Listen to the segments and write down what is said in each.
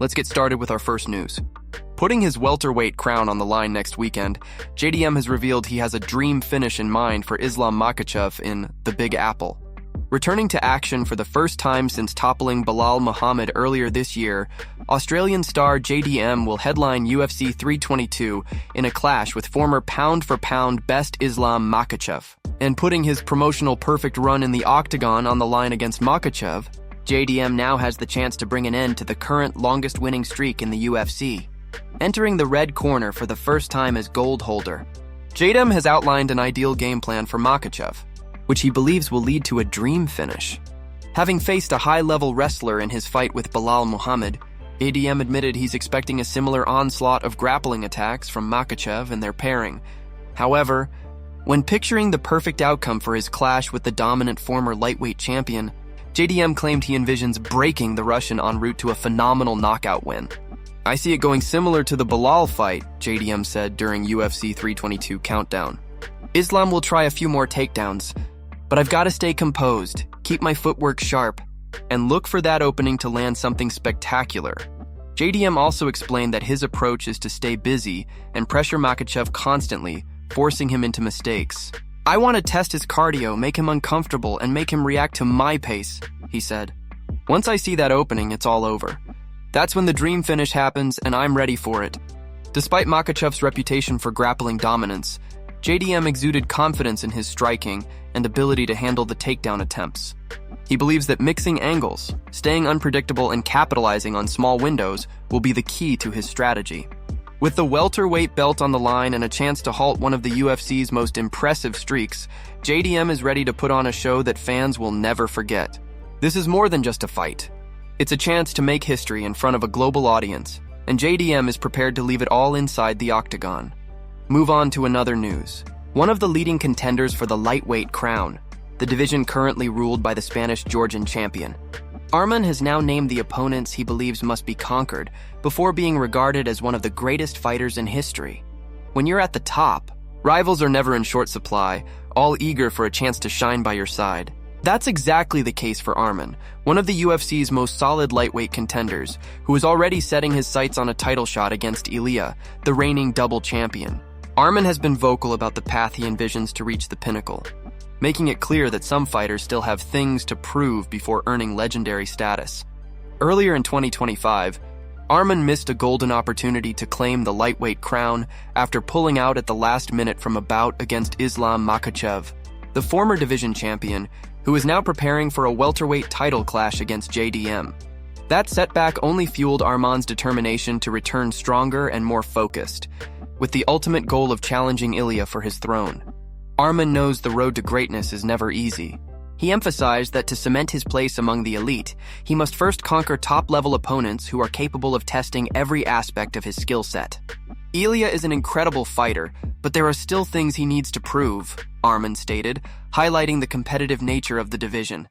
Let's get started with our first news. Putting his welterweight crown on the line next weekend, JDM has revealed he has a dream finish in mind for Islam Makhachev in the Big Apple. Returning to action for the first time since toppling Belal Muhammad earlier this year, Australian star JDM will headline UFC 322 in a clash with former pound-for-pound best Islam Makhachev. And putting his promotional perfect run in the octagon on the line against Makhachev, JDM now has the chance to bring an end to the current longest winning streak in the UFC. Entering the red corner for the first time as gold holder, JDM has outlined an ideal game plan for Makhachev, which he believes will lead to a dream finish. Having faced a high-level wrestler in his fight with Belal Muhammad, JDM admitted he's expecting a similar onslaught of grappling attacks from Makhachev and their pairing. However, when picturing the perfect outcome for his clash with the dominant former lightweight champion, JDM claimed he envisions breaking the Russian en route to a phenomenal knockout win. "I see it going similar to the Belal fight," JDM said during UFC 322 Countdown. "Islam will try a few more takedowns, but I've got to stay composed, keep my footwork sharp, and look for that opening to land something spectacular." JDM also explained that his approach is to stay busy and pressure Makhachev constantly, forcing him into mistakes. "I want to test his cardio, make him uncomfortable, and make him react to my pace," he said. "Once I see that opening, it's all over. That's when the dream finish happens, and I'm ready for it." Despite Makhachev's reputation for grappling dominance, JDM exuded confidence in his striking and ability to handle the takedown attempts. He believes that mixing angles, staying unpredictable, and capitalizing on small windows will be the key to his strategy. With the welterweight belt on the line and a chance to halt one of the UFC's most impressive streaks, JDM is ready to put on a show that fans will never forget. This is more than just a fight. It's a chance to make history in front of a global audience, and JDM is prepared to leave it all inside the octagon. Move on to another news. One of the leading contenders for the lightweight crown, the division currently ruled by the Spanish-Georgian champion, Arman has now named the opponents he believes must be conquered before being regarded as one of the greatest fighters in history. When you're at the top, rivals are never in short supply, all eager for a chance to shine by your side. That's exactly the case for Arman, one of the UFC's most solid lightweight contenders, who is already setting his sights on a title shot against Ilia, the reigning double champion. Arman has been vocal about the path he envisions to reach the pinnacle, making it clear that some fighters still have things to prove before earning legendary status. Earlier in 2025, Arman missed a golden opportunity to claim the lightweight crown after pulling out at the last minute from a bout against Islam Makhachev, the former division champion, who is now preparing for a welterweight title clash against JDM. That setback only fueled Arman's determination to return stronger and more focused, with the ultimate goal of challenging Ilia for his throne. Arman knows the road to greatness is never easy. He emphasized that to cement his place among the elite, he must first conquer top-level opponents who are capable of testing every aspect of his skill set. Ilia is an incredible fighter, but there are still things he needs to prove, Arman stated, highlighting the competitive nature of the division.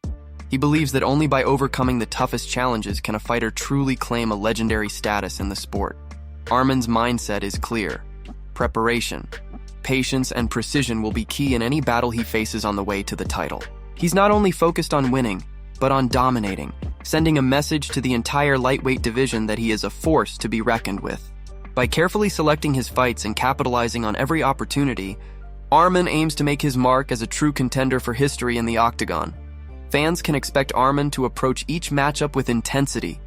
He believes that only by overcoming the toughest challenges can a fighter truly claim a legendary status in the sport. Arman's mindset is clear. Preparation, patience, and precision will be key in any battle he faces on the way to the title. He's not only focused on winning, but on dominating, sending a message to the entire lightweight division that he is a force to be reckoned with. By carefully selecting his fights and capitalizing on every opportunity, Arman aims to make his mark as a true contender for history in the octagon. Fans can expect Arman to approach each matchup with intensity,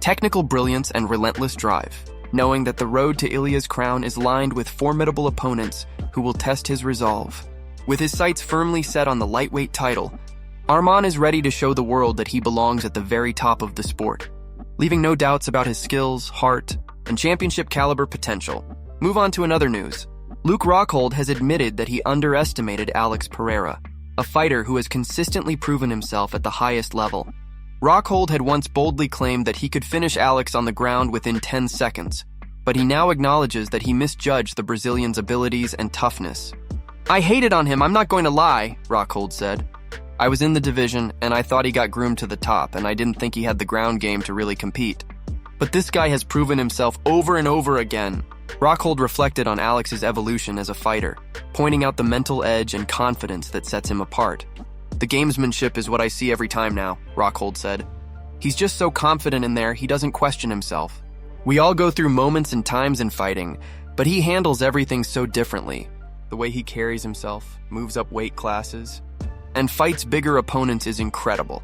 technical brilliance, and relentless drive, knowing that the road to Ilia's crown is lined with formidable opponents who will test his resolve. With his sights firmly set on the lightweight title, Arman is ready to show the world that he belongs at the very top of the sport, leaving no doubts about his skills, heart, and championship-caliber potential. Move on to another news. Rockhold has admitted that he underestimated Alex Pereira, a fighter who has consistently proven himself at the highest level. Rockhold had once boldly claimed that he could finish Alex on the ground within 10 seconds, but he now acknowledges that he misjudged the Brazilian's abilities and toughness. "I hated on him, I'm not going to lie," Rockhold said. "I was in the division, and I thought he got groomed to the top, and I didn't think he had the ground game to really compete. But this guy has proven himself over and over again." Rockhold reflected on Alex's evolution as a fighter, pointing out the mental edge and confidence that sets him apart. "The gamesmanship is what I see every time now," Rockhold said. "He's just so confident in there, he doesn't question himself. We all go through moments and times in fighting, but he handles everything so differently. The way he carries himself, moves up weight classes, and fights bigger opponents is incredible.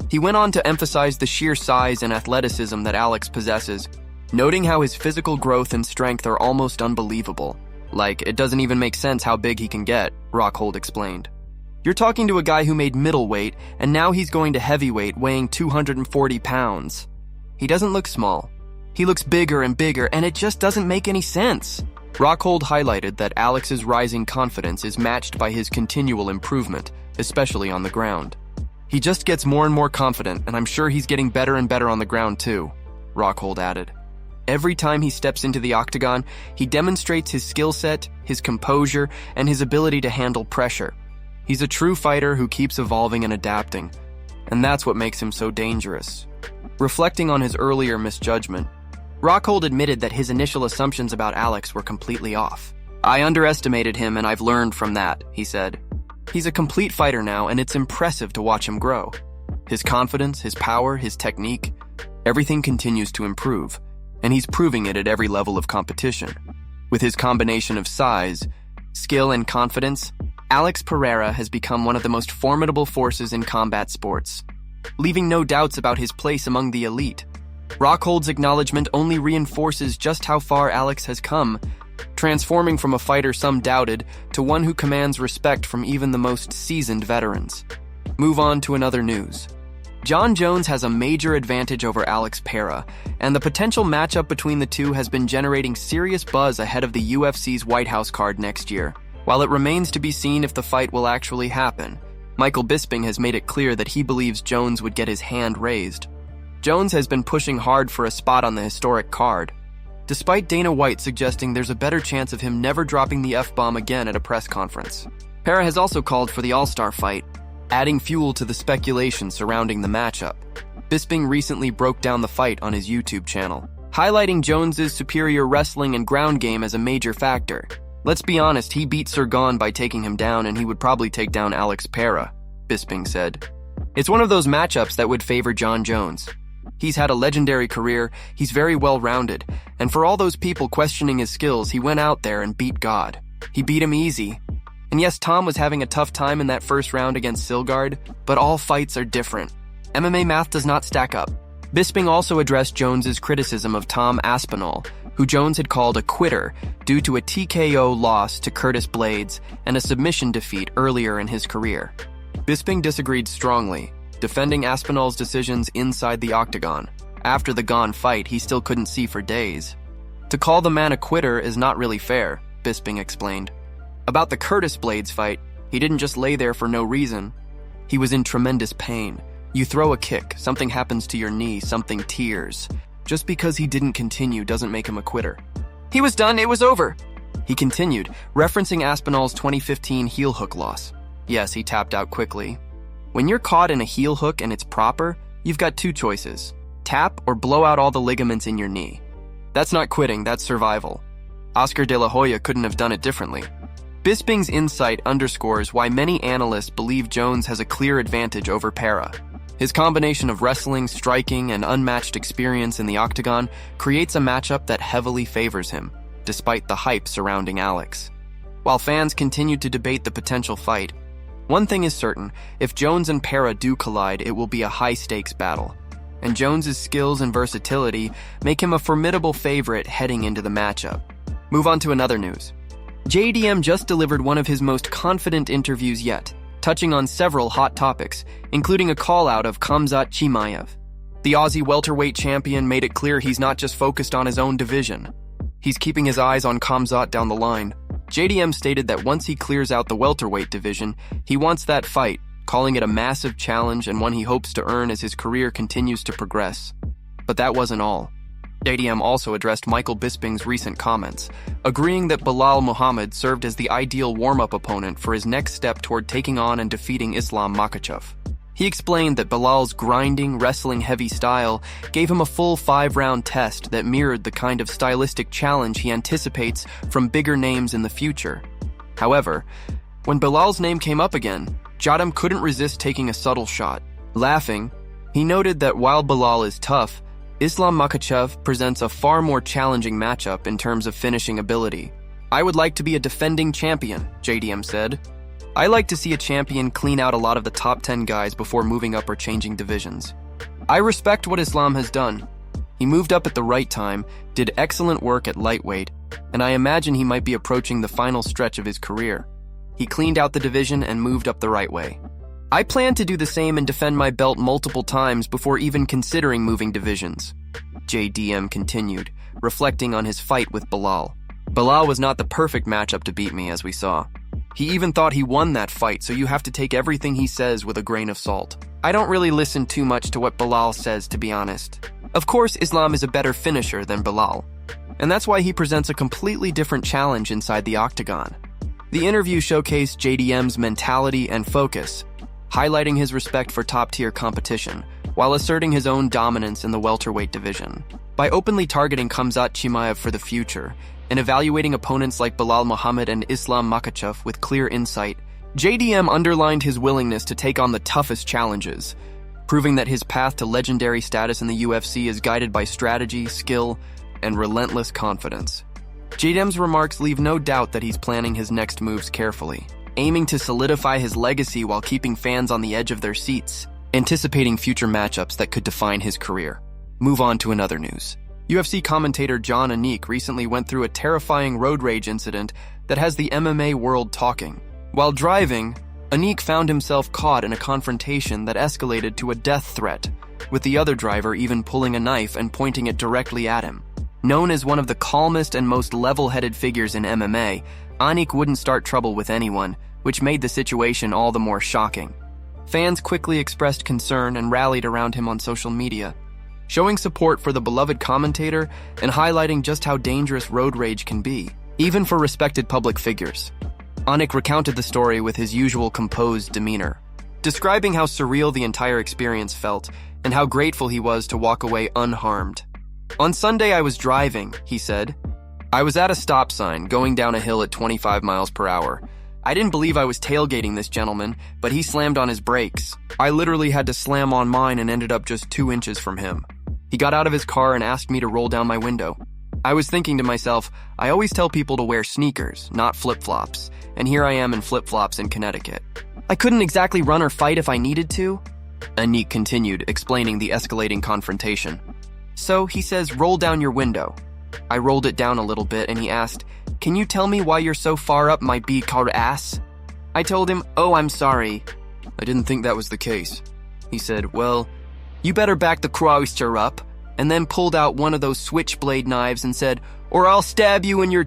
He went on to emphasize the sheer size and athleticism that Alex possesses, noting how his physical growth and strength are almost unbelievable. Like, it doesn't even make sense how big he can get, Rockhold explained. You're talking to a guy who made middleweight, and now he's going to heavyweight, weighing 240 pounds. He doesn't look small. He looks bigger and bigger, and it just doesn't make any sense. Rockhold highlighted that Alex's rising confidence is matched by his continual improvement, especially on the ground. He just gets more and more confident, and I'm sure he's getting better and better on the ground too, Rockhold added. Every time he steps into the octagon, he demonstrates his skill set, his composure, and his ability to handle pressure. He's a true fighter who keeps evolving and adapting, and that's what makes him so dangerous. Reflecting on his earlier misjudgment, Rockhold admitted that his initial assumptions about Alex were completely off. I underestimated him, and I've learned from that, he said. He's a complete fighter now, and it's impressive to watch him grow. His confidence, his power, his technique, everything continues to improve, and he's proving it at every level of competition. With his combination of size, skill, and confidence, Alex Pereira has become one of the most formidable forces in combat sports, leaving no doubts about his place among the elite. Rockhold's acknowledgement only reinforces just how far Alex has come, transforming from a fighter some doubted to one who commands respect from even the most seasoned veterans. Move on to another news. Jon Jones has a major advantage over Alex Pereira, and the potential matchup between the two has been generating serious buzz ahead of the UFC's White House card next year. While it remains to be seen if the fight will actually happen, Michael Bisping has made it clear that he believes Jones would get his hand raised. Jones has been pushing hard for a spot on the historic card, despite Dana White suggesting there's a better chance of him never dropping the F-bomb again at a press conference. Pereira has also called for the All-Star fight, adding fuel to the speculation surrounding the matchup. Bisping recently broke down the fight on his YouTube channel, highlighting Jones's superior wrestling and ground game as a major factor. Let's be honest, he beat Sergon by taking him down, and he would probably take down Alex Pereira, Bisping said. It's one of those matchups that would favor Jon Jones. He's had a legendary career, he's very well-rounded, and for all those people questioning his skills, he went out there and beat God. He beat him easy. And yes, Tom was having a tough time in that first round against Silgard, but all fights are different. MMA math does not stack up. Bisping also addressed Jones's criticism of Tom Aspinall, who Jones had called a quitter due to a TKO loss to Curtis Blades and a submission defeat earlier in his career. Bisping disagreed strongly, defending Aspinall's decisions inside the octagon. After the Gone fight, he still couldn't see for days. To call the man a quitter is not really fair, Bisping explained. About the Curtis Blades fight, he didn't just lay there for no reason. He was in tremendous pain. You throw a kick, something happens to your knee, something tears. Just because he didn't continue doesn't make him a quitter. He was done, it was over. He continued, referencing Aspinall's 2015 heel hook loss. Yes, he tapped out quickly. When you're caught in a heel hook and it's proper, you've got two choices. Tap or blow out all the ligaments in your knee. That's not quitting, that's survival. Oscar De La Hoya couldn't have done it differently. Bisping's insight underscores why many analysts believe Jones has a clear advantage over Pereira. His combination of wrestling, striking, and unmatched experience in the octagon creates a matchup that heavily favors him, despite the hype surrounding Alex. While fans continue to debate the potential fight, one thing is certain, if Jones and Pereira do collide, it will be a high-stakes battle. And Jones's skills and versatility make him a formidable favorite heading into the matchup. Move on to another news. JDM just delivered one of his most confident interviews yet, touching on several hot topics, including a call-out of Khamzat Chimaev. The Aussie welterweight champion made it clear he's not just focused on his own division. He's keeping his eyes on Khamzat down the line. JDM stated that once he clears out the welterweight division, he wants that fight, calling it a massive challenge and one he hopes to earn as his career continues to progress. But that wasn't all. JDM also addressed Michael Bisping's recent comments, agreeing that Belal Muhammad served as the ideal warm-up opponent for his next step toward taking on and defeating Islam Makhachev. He explained that Belal's grinding, wrestling-heavy style gave him a full 5-round test that mirrored the kind of stylistic challenge he anticipates from bigger names in the future. However, when Belal's name came up again, JDM couldn't resist taking a subtle shot. Laughing, he noted that while Belal is tough, Islam Makhachev presents a far more challenging matchup in terms of finishing ability. "I would like to be a defending champion," JDM said. "I like to see a champion clean out a lot of the top 10 guys before moving up or changing divisions. I respect what Islam has done. He moved up at the right time, did excellent work at lightweight, and I imagine he might be approaching the final stretch of his career. He cleaned out the division and moved up the right way. I plan to do the same and defend my belt multiple times before even considering moving divisions," JDM continued, reflecting on his fight with Belal. "Belal was not the perfect matchup to beat me, as we saw. He even thought he won that fight, so you have to take everything he says with a grain of salt. I don't really listen too much to what Belal says, to be honest. Of course, Islam is a better finisher than Belal, and that's why he presents a completely different challenge inside the octagon." The interview showcased JDM's mentality and focus, highlighting his respect for top-tier competition, while asserting his own dominance in the welterweight division. By openly targeting Khamzat Chimaev for the future, and evaluating opponents like Belal Muhammad and Islam Makhachev with clear insight, JDM underlined his willingness to take on the toughest challenges, proving that his path to legendary status in the UFC is guided by strategy, skill, and relentless confidence. JDM's remarks leave no doubt that he's planning his next moves carefully, aiming to solidify his legacy while keeping fans on the edge of their seats, anticipating future matchups that could define his career. Move on to another news. UFC commentator Anik recently went through a terrifying road rage incident that has the MMA world talking. While driving, Anik found himself caught in a confrontation that escalated to a death threat, with the other driver even pulling a knife and pointing it directly at him. Known as one of the calmest and most level-headed figures in MMA, Anik wouldn't start trouble with anyone, which made the situation all the more shocking. Fans quickly expressed concern and rallied around him on social media, showing support for the beloved commentator and highlighting just how dangerous road rage can be, even for respected public figures. Anik recounted the story with his usual composed demeanor, describing how surreal the entire experience felt and how grateful he was to walk away unharmed. "On Sunday I was driving," he said. "I was at a stop sign, going down a hill at 25 miles per hour. I didn't believe I was tailgating this gentleman, but he slammed on his brakes. I literally had to slam on mine and ended up just 2 inches from him. He got out of his car and asked me to roll down my window. I was thinking to myself, I always tell people to wear sneakers, not flip-flops, and here I am in flip-flops in Connecticut. I couldn't exactly run or fight if I needed to," Anik continued, explaining the escalating confrontation. "So he says, 'Roll down your window.' I rolled it down a little bit and he asked, 'Can you tell me why you're so far up my B-card ass?' I told him, 'Oh, I'm sorry.' 'I didn't think that was the case.' He said, 'Well, you better back the crouster up,' and then pulled out one of those switchblade knives and said, 'Or I'll stab you in your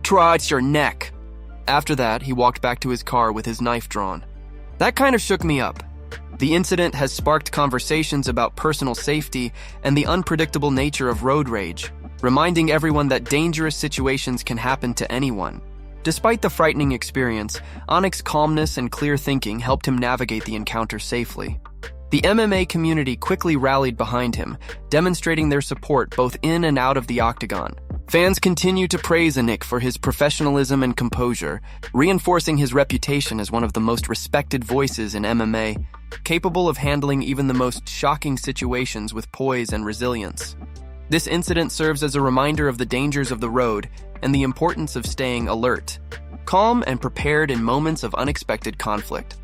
your neck.' After that, he walked back to his car with his knife drawn. That kind of shook me up. The incident has sparked conversations about personal safety and the unpredictable nature of road rage, reminding everyone that dangerous situations can happen to anyone. Despite the frightening experience, Anik's calmness and clear thinking helped him navigate the encounter safely. The MMA community quickly rallied behind him, demonstrating their support both in and out of the octagon. Fans continue to praise Anik for his professionalism and composure, reinforcing his reputation as one of the most respected voices in MMA, capable of handling even the most shocking situations with poise and resilience. This incident serves as a reminder of the dangers of the road and the importance of staying alert, calm, and prepared in moments of unexpected conflict.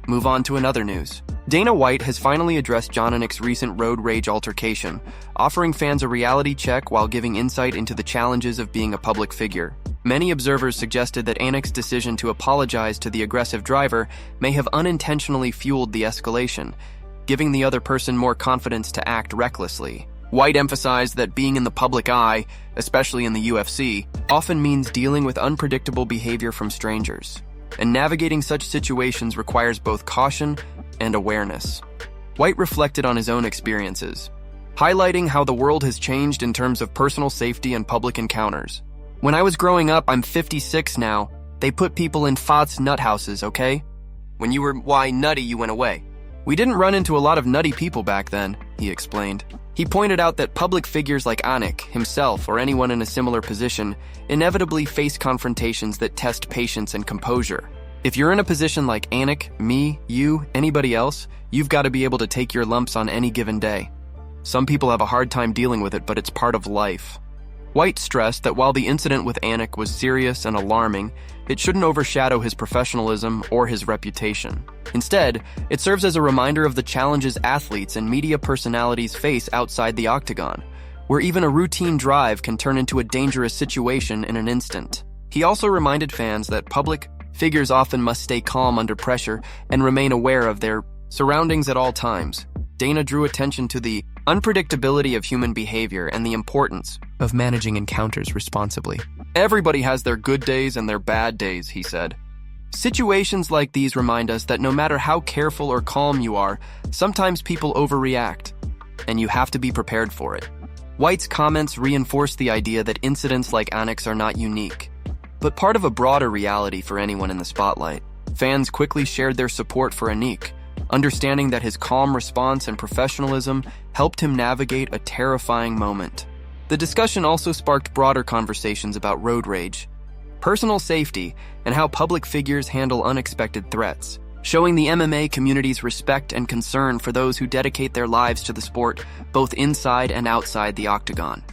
Move on to another news. Dana White has finally addressed Jon Anik's recent road rage altercation, offering fans a reality check while giving insight into the challenges of being a public figure. Many observers suggested that Anik's decision to apologize to the aggressive driver may have unintentionally fueled the escalation, giving the other person more confidence to act recklessly. White emphasized that being in the public eye, especially in the UFC, often means dealing with unpredictable behavior from strangers, and navigating such situations requires both caution and awareness. White reflected on his own experiences, highlighting how the world has changed in terms of personal safety and public encounters. "When I was growing up, I'm 56 now, they put people in Fats nut houses, okay? When you were nutty, you went away. We didn't run into a lot of nutty people back then," he explained. He pointed out that public figures like Anik, himself, or anyone in a similar position inevitably face confrontations that test patience and composure. If you're in a position like Anik, me, you, anybody else, you've got to be able to take your lumps on any given day. Some people have a hard time dealing with it, but it's part of life. White stressed that while the incident with Anik was serious and alarming, it shouldn't overshadow his professionalism or his reputation. Instead, it serves as a reminder of the challenges athletes and media personalities face outside the octagon, where even a routine drive can turn into a dangerous situation in an instant. He also reminded fans that public figures often must stay calm under pressure and remain aware of their surroundings at all times. Dana drew attention to the unpredictability of human behavior and the importance of managing encounters responsibly. Everybody has their good days and their bad days, he said. Situations like these remind us that no matter how careful or calm you are, sometimes people overreact, and you have to be prepared for it. White's comments reinforced the idea that incidents like Anik's are not unique, but part of a broader reality for anyone in the spotlight. Fans quickly shared their support for Anik, understanding that his calm response and professionalism helped him navigate a terrifying moment. The discussion also sparked broader conversations about road rage, personal safety, and how public figures handle unexpected threats, showing the MMA community's respect and concern for those who dedicate their lives to the sport, both inside and outside the octagon.